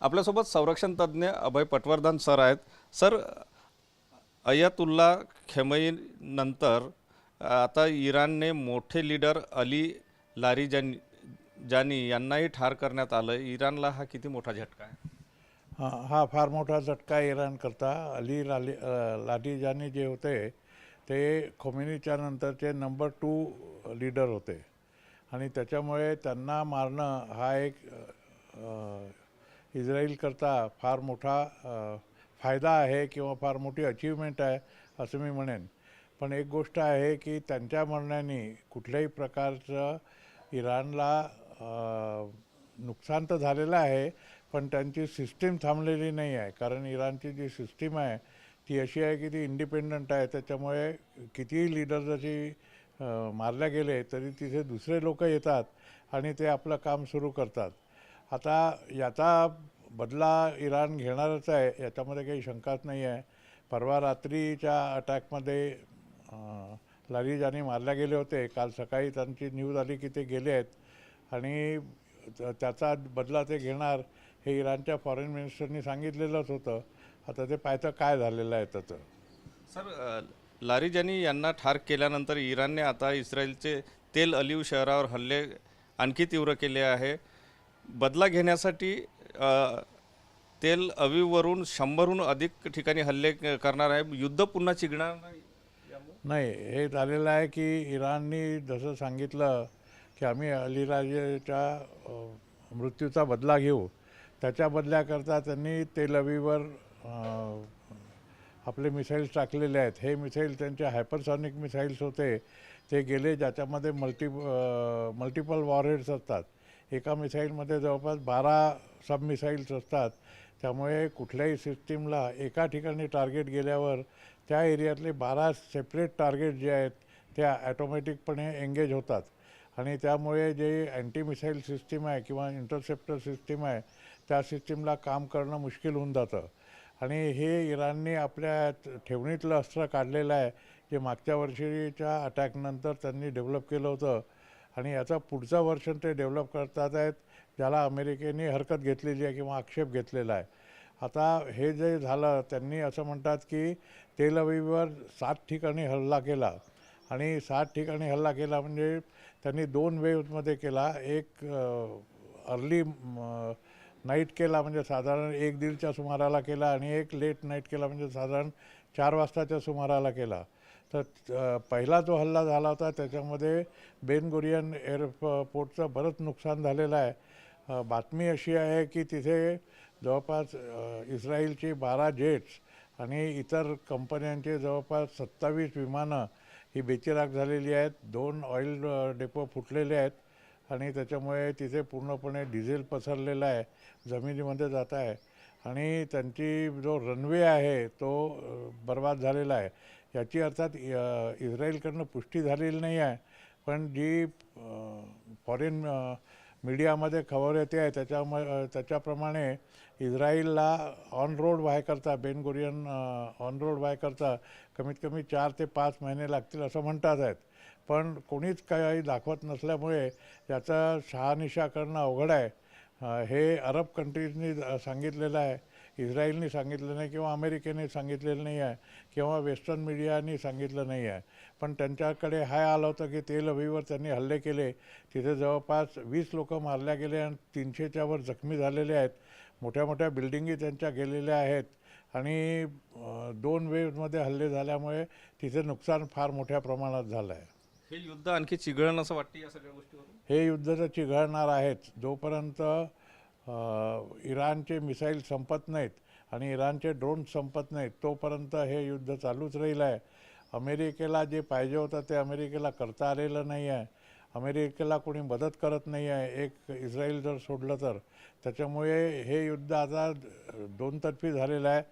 आपल्यासोबत संरक्षण तज्ज्ञ अभय पटवर्धन सर आहेत. सर, अयतुल्ला खमेनी नंतर आता इराणने मोठे लीडर अली लारिजानी यांनाही ठार करण्यात आलं. इराणला हा किती मोठा झटका आहे? हा फार मोठा झटका इराण करता. लारिजानी जे होते ते खोमेनीच्या नंतरचे नंबर 2 लीडर होते आणि त्याच्यामुळे त्यांना मारणं हा एक इस्रायल करता फार मोठा फायदा आहे किंवा फार मोठी अचीवमेंट आहे असं मी म्हणेन. पण एक गोष्ट आहे की त्यांच्या मरणाने कुठल्याही प्रकारचं इराणला नुकसान तर झालेलं आहे, पण त्यांची सिस्टीम थांबलेली नाही आहे. कारण इराणची जी सिस्टीम आहे ती अशी आहे की ती इंडिपेंडंट आहे. त्याच्यामुळे कितीही लीडर जरी मारल्या गेले तरी तिथे दुसरे लोक येतात आणि ते आपलं काम सुरू करतात. आता याचा बदला इराण घेणारच आहे, याच्यामध्ये काही शंकाच नाही आहे. परवा रात्रीच्या अटॅकमध्ये लारिजानी मारल्या गेले होते. काल सकाळी त्यांची न्यूज आली की ते गेले आहेत आणि त्याचा बदला ते घेणार हे इराणच्या फॉरेन मिनिस्टरनी सांगितलेलंच होतं. आता ते पाहतं काय झालेलं आहे त्याचं. सर, लारिजानी यांना ठार केल्यानंतर इराणने आता इस्रायलचे तेल अलीव शहरावर हल्ले आणखी तीव्र केले आहे. बदला घेण्यासाठी तेल अवीववरून 100हून अधिक ठिकाणी हल्ले करणार आहे. युद्ध पुन्हा चिघणार नाही, हे झालेलं आहे की इराणनी जसं सांगितलं की आम्ही अलीराजाच्या मृत्यूचा बदला घेऊ, त्याच्या बदल्याकरता त्यांनी तेल अवीववर आपले मिसाईल्स टाकलेले आहेत. हे मिसाईल त्यांचे हायपरसॉनिक मिसाईल्स होते. ते गेले ज्याच्यामध्ये मल्टिपल वॉरहेड्स असतात. एका मिसाईलमध्ये जवळपास 12 सब मिसाईल्स असतात. त्यामुळे कुठल्याही सिस्टीमला एका ठिकाणी टार्गेट गेल्यावर त्या एरियातले 12 सेपरेट टार्गेट जे आहेत त्या ॲटोमॅटिकपणे एंगेज होतात आणि त्यामुळे जे अँटी मिसाईल सिस्टीम आहे किंवा इंटरसेप्टर सिस्टीम आहे त्या सिस्टीमला काम करणं मुश्किल होऊन जातं. आणि हे इराणने आपल्या ठेवणीतलं अस्त्र काढलेलं आहे, जे मागच्या वर्षीच्या अटॅकनंतर त्यांनी डेव्हलप केलं होतं आणि याचा पुढचं वर्षन ते डेव्हलप करतात आहेत, ज्याला अमेरिकेने हरकत घेतलेली आहे किंवा आक्षेप घेतलेला आहे. आता हे जे झालं, त्यांनी असं म्हणतात की तेल अवीववर 7 ठिकाणी हल्ला केला आणि 7 ठिकाणी हल्ला केला म्हणजे त्यांनी 2 वेव्हमध्ये केला. एक अर्ली नाईट केला म्हणजे साधारण 1-1:30च्या सुमाराला केला आणि एक लेट नाईट केला म्हणजे साधारण 4 वाजताच्या सुमाराला केला. तर पहिला जो हल्ला झाला होता त्याच्यामध्ये बेन गुरियन एअरपोर्टचं बरंच नुकसान झालेलं आहे. बातमी अशी आहे की तिथे जवळपास इस्रायलची 12 जेट्स आणि इतर कंपन्यांचे जवळपास 27 विमानं ही बेचिराख झालेली आहेत. 2 ऑइल डेपो फुटलेले आहेत आणि त्याच्यामुळे तिथे पूर्णपणे डिझेल पसरलेला आहे, जमिनीमध्ये जात आहे आणि त्यांची जो रनवे आहे तो बर्बाद झालेला आहे. याची अर्थात इस्रायलकडनं पुष्टी झालेली नाही आहे, पण जी फॉरेन मीडियामध्ये खबर येते आहे त्याच्याप्रमाणे इस्रायलला ऑन रोड व्हायकरता बेन गुरियन ऑन रोड व्हायकरता कमीत कमी 4 ते 5 महिने लागतील असं म्हणतात आहेत. पण कोणीच काही दाखवत नसल्यामुळे याचा शहानिशा करणं अवघड आहे. हे अरब कंट्रीजनी सांगितलेलं आहे, इस्रायलनी सांगितलं नाही किंवा अमेरिकेने सांगितलेलं नाही आहे किंवा वेस्टर्न मीडियानी सांगितलं नाही आहे. पण त्यांच्याकडे हाय आलं होतं की तेल अवीववर त्यांनी हल्ले केले, तिथे जवळपास 20 लोक मारल्या गेले आणि 300च्या वर जखमी झालेले आहेत. मोठ्या मोठ्या बिल्डिंगी त्यांच्या गेलेल्या आहेत आणि 2 वेव्हमध्ये हल्ले झाल्यामुळे तिथे नुकसान फार मोठ्या प्रमाणात झालं आहे. हे युद्ध आणखी चिघळणं असं वाटतं या सगळ्या गोष्टीवरून? हे युद्ध तर चिघळणार आहेच. जोपर्यंत इराणचे मिसाईल संपत नाहीत आणि इराणचे ड्रोन संपत नाहीत तोपर्यंत हे युद्ध चालूच राहिलं आहे. अमेरिकेला जे पाहिजे होतं ते अमेरिकेला करता आलेलं नाही आहे. अमेरिकेला कोणी मदत करत नाही आहे, एक इस्रायल जर सोडलं तर. त्याच्यामुळे हे युद्ध आता 2 तर्फी झालेलं आहे.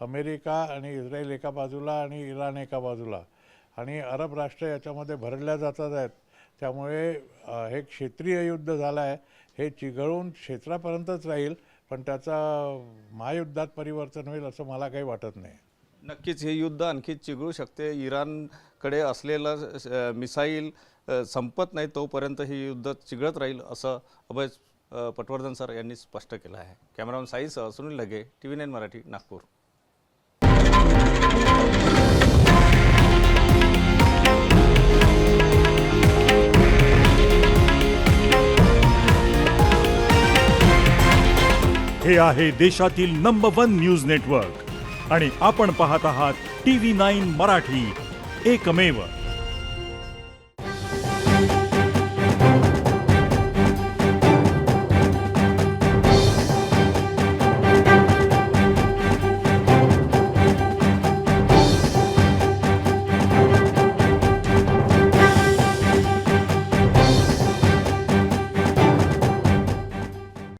अमेरिका आणि इस्रायल एका बाजूला आणि इराण एका बाजूला आणि अरब राष्ट्र याच्यामध्ये भरल्या जातात आहेत. त्यामुळे हे क्षेत्रीय युद्ध झालं आहे. हे चिघळून क्षेत्रापर्यंतच राहील, पण त्याचा महायुद्धात परिवर्तन होईल असं मला काही वाटत नाही. नक्कीच हे युद्ध आणखी चिघळू शकते. इराणकडे असलेलं मिसाईल संपत नाही तोपर्यंत हे युद्ध चिघळत राहील असं अभय पटवर्धन सर यांनी स्पष्ट केलं आहे. कॅमेरामन साईसह सुनील लगे, TV9 मराठी, नागपूर. हे आहे देशातील नंबर 1 न्यूज नेटवर्क आणि आपण पाहत आहात TV9 मराठी, एकमेव.